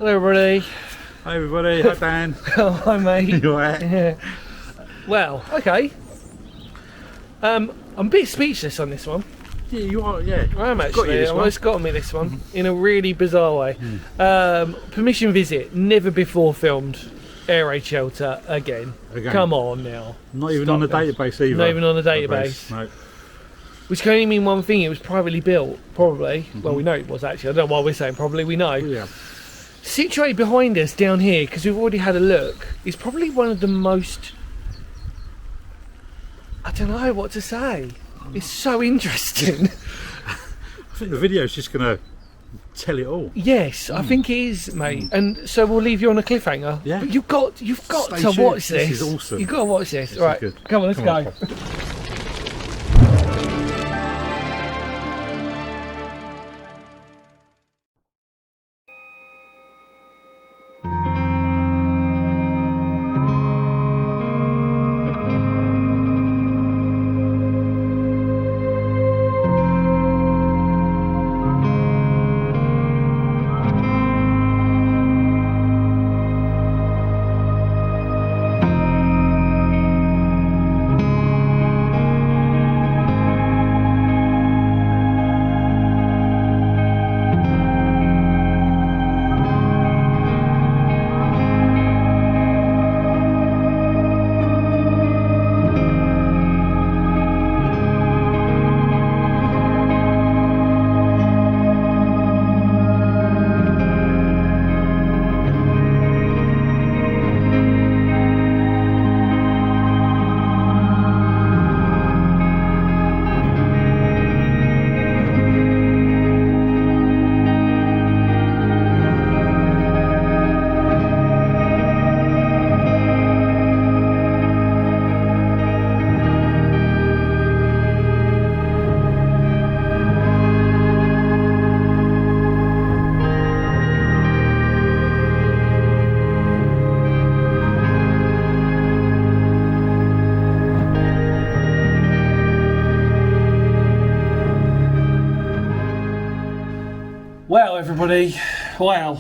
Hello, everybody. Hi, everybody. Hi, Dan. Oh, hi, mate. You alright? Yeah. Well, okay. I'm a bit speechless on this one. Yeah, you are. Yeah, I am actually. It's got me this one in a really bizarre way. Permission visit. Never before filmed air raid shelter again. Come on now. Not even on the database either. Not even on the database. No. Which can only mean one thing. It was privately built, probably. Well, we know it was actually. I don't know why we're saying probably. We know. Yeah. Situated behind us down here, because we've already had a look, is probably one of the most. I don't know what to say. It's so interesting. I think the video's just going to tell it all. Yes, I think it is, mate. And so we'll leave you on a cliffhanger. Yeah. But you've got to watch this. This is awesome. You've got to watch this. This Right. is good. Come on, let's go. On. Well, everybody. Wow.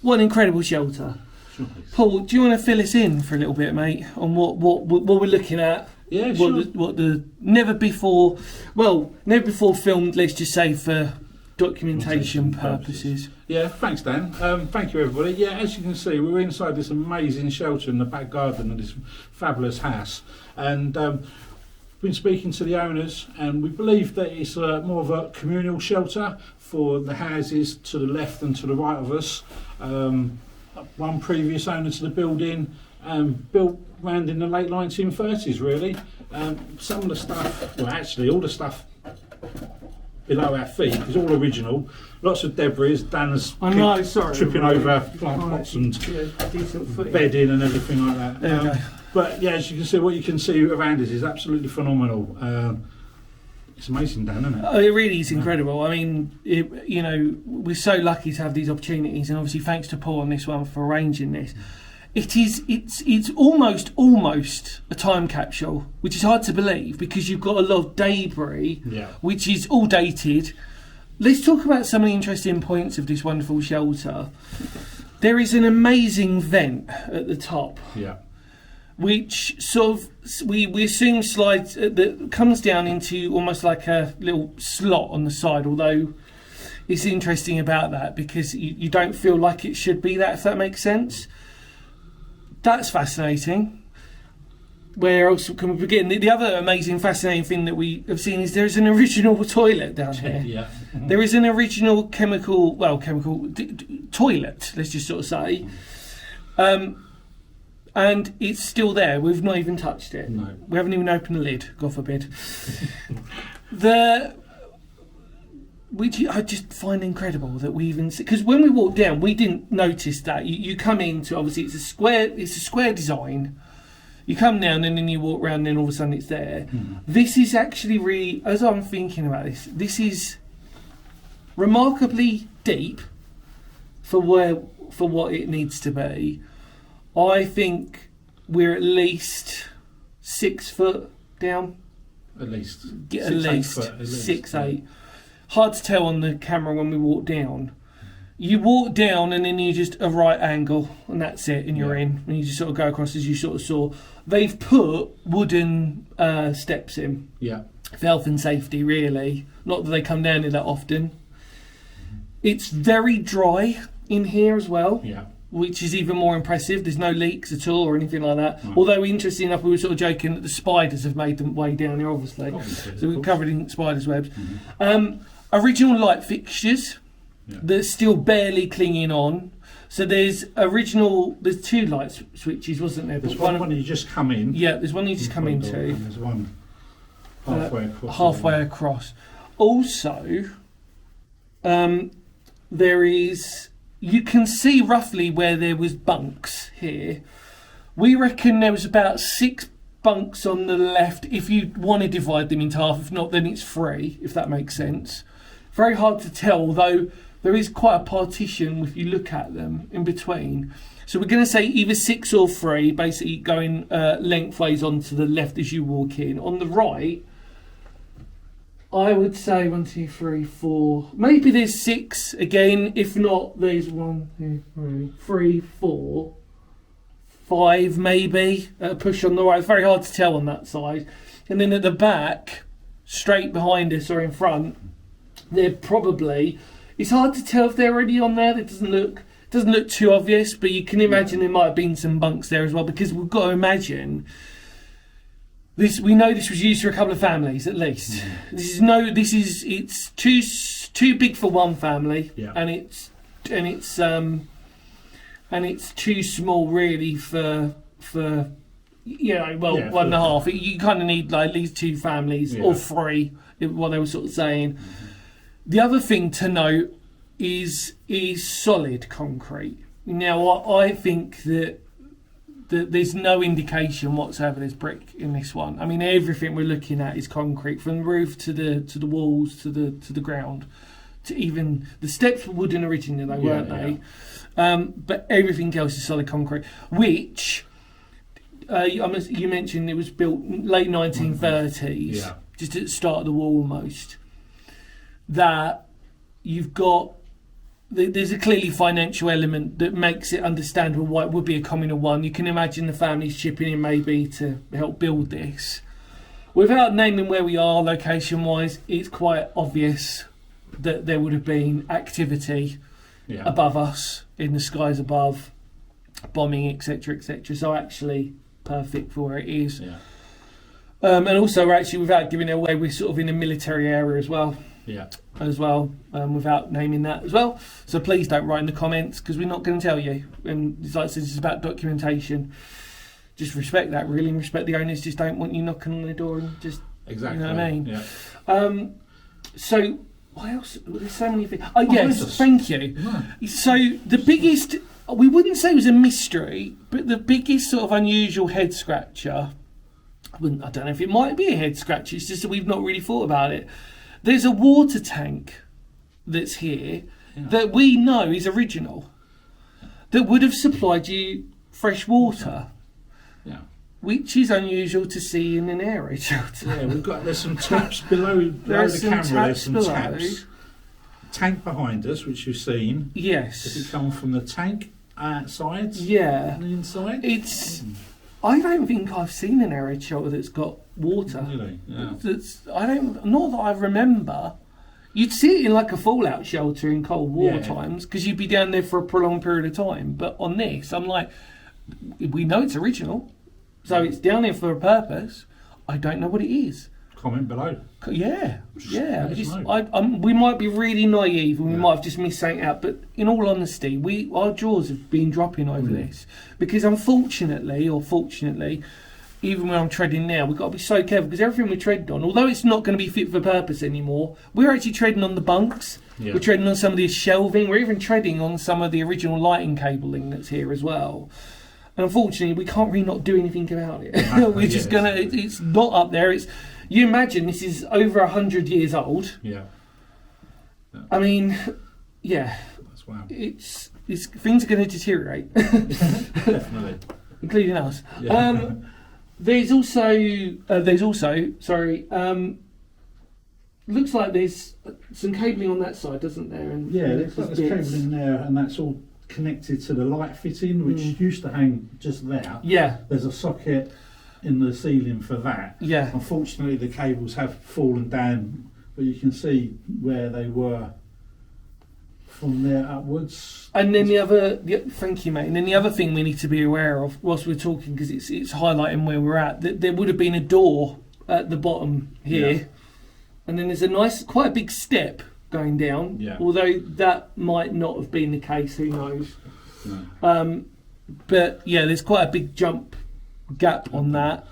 What an incredible shelter. Nice. Paul, do you want to fill us in for a little bit, mate, on what we're looking at? Yeah, sure. What the never before filmed, let's just say, for documentation purposes. Yeah, thanks, Dan. Thank you, everybody. Yeah, as you can see, we're inside this amazing shelter in the back garden of this fabulous house. And been speaking to the owners, and we believe that it's more of a communal shelter for the houses to the left and to the right of us. One previous owner to the building built around in the late 1930s, really. Some of the stuff, well, actually all the stuff below our feet is all original. Lots of debris. Dan's tripping over plant pots and bedding and everything like that. There we go. But yeah, as you can see, what you can see around us is absolutely phenomenal. It's amazing, Dan, isn't it? Oh, it really is incredible. I mean, we're so lucky to have these opportunities, and obviously thanks to Paul on this one for arranging this. It's almost a time capsule, which is hard to believe because you've got a lot of debris, which is all dated. Let's talk about some of the interesting points of this wonderful shelter. There is an amazing vent at the top. Yeah. Which sort of we assume slides that comes down into almost like a little slot on the side, although it's interesting about that because you don't feel like it should be that, if that makes sense. That's fascinating. Where else can we begin? The other amazing fascinating thing that we have seen is there's an original toilet down here. Yeah. There is an original chemical toilet, let's just sort of say. And it's still there. We've not even touched it. No. We haven't even opened the lid, God forbid. Which I just find incredible that we even see, because when we walked down, we didn't notice that. You come into, obviously it's a square design. You come down and then you walk around and then all of a sudden it's there. This is actually really, as I'm thinking about this is remarkably deep for what it needs to be. I think we're at least 6 foot down. At least. At least 6, 8. Hard to tell on the camera when we walk down. You walk down and then you just a right angle and that's it, and you're in. And you just sort of go across as you sort of saw. They've put wooden steps in. Yeah. For health and safety, really. Not that they come down here that often. It's very dry in here as well. Yeah. Which is even more impressive. There's no leaks at all or anything like that. Right. Although, interesting enough, we were sort of joking that the spiders have made them way down here, obviously. So we're covered in spiders' webs. Original light fixtures that are still barely clinging on. So there's two light switches, wasn't there? There's one when you just come in. Yeah, there's one you just come into. And there's one halfway across. Halfway across. Also, there is... You can see roughly where there was bunks here. We reckon there was about 6 bunks on the left if you want to divide them into half. If not, then it's 3, if that makes sense. Very hard to tell, although there is quite a partition if you look at them in between. So we're going to say either 6 or 3, basically going lengthways onto the left as you walk in. On the right, I would say 1, 2, 3, 4. Maybe there's 6 again. If not, there's 1, 2, 3, 3, 4, 5 maybe. Push on the right. It's very hard to tell on that side. And then at the back, straight behind us or in front, they're probably. It's hard to tell if they're already on there. It doesn't look too obvious, but you can imagine there might have been some bunks there as well, because we've got to imagine. We know this was used for a couple of families at least. It's too big for one family, and it's too small really for one and a half. You kind of need like at least 2 families or 3, what they were sort of saying. The other thing to note is solid concrete. Now I think that there's no indication whatsoever there's brick in this one. I mean, everything we're looking at is concrete, from the roof to the walls to the ground, to even the steps were wooden originally, weren't they? But everything else is solid concrete, which you mentioned it was built late 1930s, just at the start of the war almost. That you've got. There's a clearly financial element that makes it understandable why it would be a communal one. You can imagine the families chipping in maybe to help build this. Without naming where we are location-wise, it's quite obvious that there would have been activity above us, in the skies above, bombing, etc., etc. So actually perfect for where it is. Yeah. And also, actually, without giving it away, we're sort of in a military area as well. Yeah. As well, without naming that as well. So please don't write in the comments, because we're not going to tell you. And it's like I said, it's about documentation. Just respect that, really, and respect the owners. Just don't want you knocking on their door and just exactly. You know what I mean? Yeah. So what else? There's so many things. Oh yes, thank you. No. So the biggest, we wouldn't say it was a mystery, but the biggest sort of unusual head scratcher. I don't know if it might be a head scratcher. It's just that we've not really thought about it. There's a water tank that's here that we know is original, that would have supplied you fresh water, which is unusual to see in an air raid shelter. Yeah, there's some taps below the camera. There's some taps. Tank behind us, which you've seen. Yes. Does it come from the tank outside? Yeah. On the inside? I don't think I've seen an air raid shelter that's got water. Really? Yeah. Not that I remember. You'd see it in like a fallout shelter in Cold War times, because you'd be down there for a prolonged period of time. But on this, I'm like, we know it's original, so it's down there for a purpose. I don't know what it is. Comment below. Yeah. We might be really naive and we might have just missed something out, but in all honesty, our jaws have been dropping over this, because unfortunately, or fortunately, even when I'm treading now, we've got to be so careful, because everything we tread on, although it's not going to be fit for purpose anymore, we're actually treading on the bunks, we're treading on some of the shelving, we're even treading on some of the original lighting cabling that's here as well. And unfortunately, we can't really not do anything about it. We're just it's not up there. You imagine this is over 100 years old. Yeah. I mean, That's wow. It's things are going to deteriorate. Definitely. Including us. Yeah. There's also looks like there's some cabling on that side, doesn't there? And Yeah, there's cable in there, and that's all connected to the light fitting, which used to hang just there. Yeah. There's a socket in the ceiling for that. Yeah. Unfortunately, the cables have fallen down, but you can see where they were from there upwards. And then thank you, mate. And then the other thing we need to be aware of whilst we're talking, because it's highlighting where we're at, that there would have been a door at the bottom here, and then there's quite a big step going down. Yeah. Although that might not have been the case, who knows? No. But yeah, there's quite a big gap on that,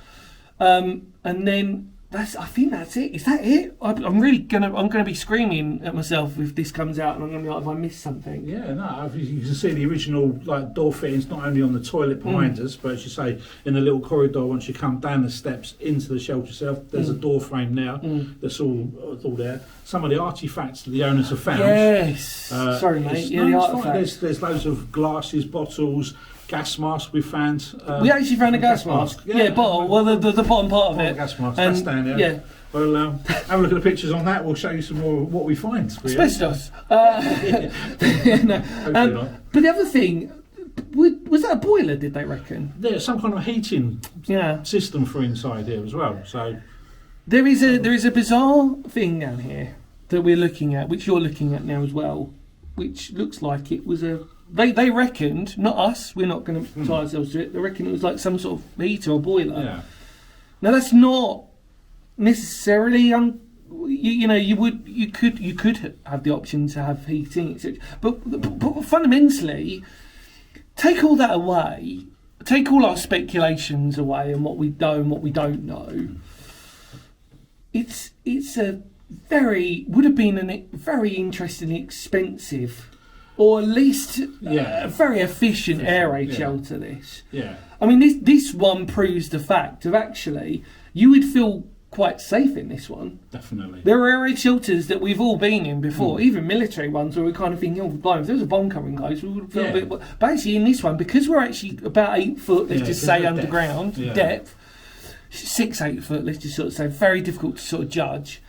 and then I think that's it. Is that it? I'm gonna be screaming at myself if this comes out, and I'm gonna be like, if I missed something. Yeah, no. You can see the original door fittings not only on the toilet behind us, but as you say, in the little corridor. Once you come down the steps into the shelter itself, there's a door frame now. That's all there. Some of the artifacts that the owners have found. Yes. Sorry, mate. Yeah, the artifacts. There's loads of glasses, bottles, gas masks we found. We actually found a gas mask. Yeah, bottle. Well, the bottom part of it. Gas mask. That's down there. Yeah. Well, have a look at the pictures on that. We'll show you some more of what we find. Asbestos. No. Not. But the other thing, was that a boiler? Did they reckon? There's some kind of heating system for inside here as well. So there is a bizarre thing down here that we're looking at, which you're looking at now as well, which looks like it was a. They reckoned, not us. We're not going to tie ourselves to it. They reckoned it was like some sort of heater or boiler. yeah. Now that's not necessarily you could have the option to have heating, etc. But fundamentally, take all that away, take all our speculations away and what we know and what we don't know. It's would have been a very interesting, expensive, or at least very efficient air raid shelter. This. Yeah. I mean, this one proves the fact of actually you would feel quite safe in this one. Definitely. There are air raid shelters that we've all been in before, even military ones, where we kind of think, oh, blind, if there was a bomb coming close, we would feel a bit. But actually, in this one, because we're actually about 8 foot, let's just say underground depth, 6-8 foot, let's just sort of say, very difficult to sort of judge.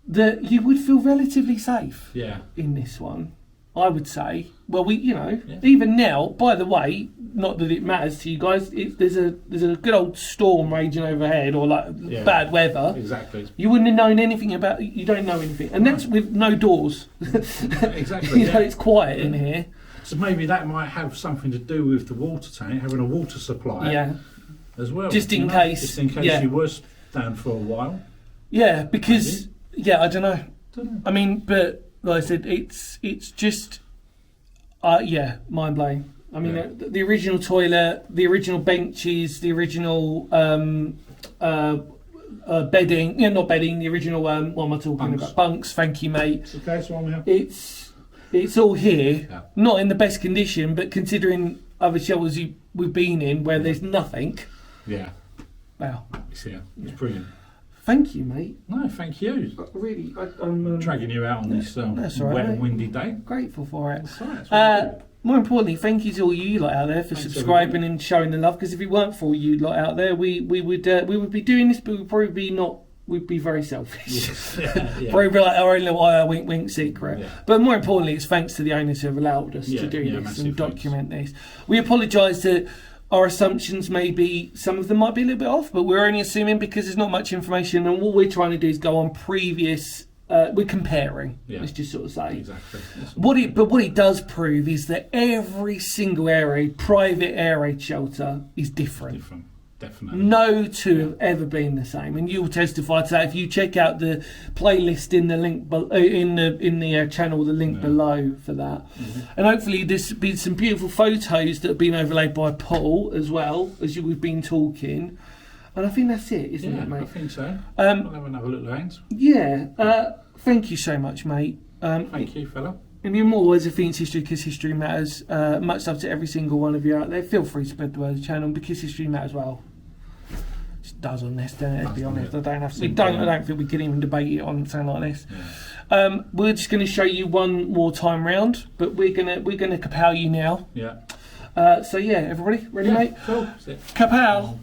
That you would feel relatively safe. Yeah. In this one, I would say. Well, even now. By the way, not that it matters to you guys. There's a good old storm raging overhead, or bad weather. Exactly. You wouldn't have known anything about. You don't know anything, and that's with no doors. Exactly. It's quiet in here. So maybe that might have something to do with the water tank having a water supply. Yeah. As well. Just in case. Just in case you was down for a while. Yeah, because I don't know. I mean, but like I said, it's just mind blowing. I mean, the original toilet, the original benches, the original bedding. Not bedding. The original what am I talking about? Bunks. Thank you, mate. It's okay, so I'm here. It's all here. Not in the best condition, but considering other shelters we've been in where there's nothing. Yeah. Wow. It's here. It's brilliant. Thank you, mate. No, thank you. Really, I'm dragging you out on this wet and windy day. Grateful for it. That's right. More importantly, thank you to all you lot out there for subscribing and showing the love. Because if it weren't for you lot out there, we would be doing this, but we'd probably not. We'd be very selfish. Yes. Probably be like our own little wink wink secret. Yeah. But more importantly, it's thanks to the owners who have allowed us to do this and document this. We apologise that our assumptions some of them might be a little bit off, but we're only assuming because there's not much information, and what we're trying to do is go on previous. We're comparing. Let's just sort of say. Exactly. What it does prove is that every single private air raid shelter is different. Definitely. No two have ever been the same, and you'll testify to that if you check out the playlist in the link in the channel, the link below for that. And hopefully there's been some beautiful photos that have been overlaid by Paul as well as we've been talking. And I think that's it, isn't it, mate? I think so. I'll have another look around. Yeah. Thank you so much, mate. Thank you, fella. And in more words, I think it's history because history matters. Much love to every single one of you out there. Feel free to spread the word of the channel because history matters well. It does on this, doesn't it? To be honest, I don't think we can even debate it on something like this. Yeah. We're just going to show you one more time round, but we're gonna kapow you now. Yeah. So everybody ready, mate? Cool. Kapow.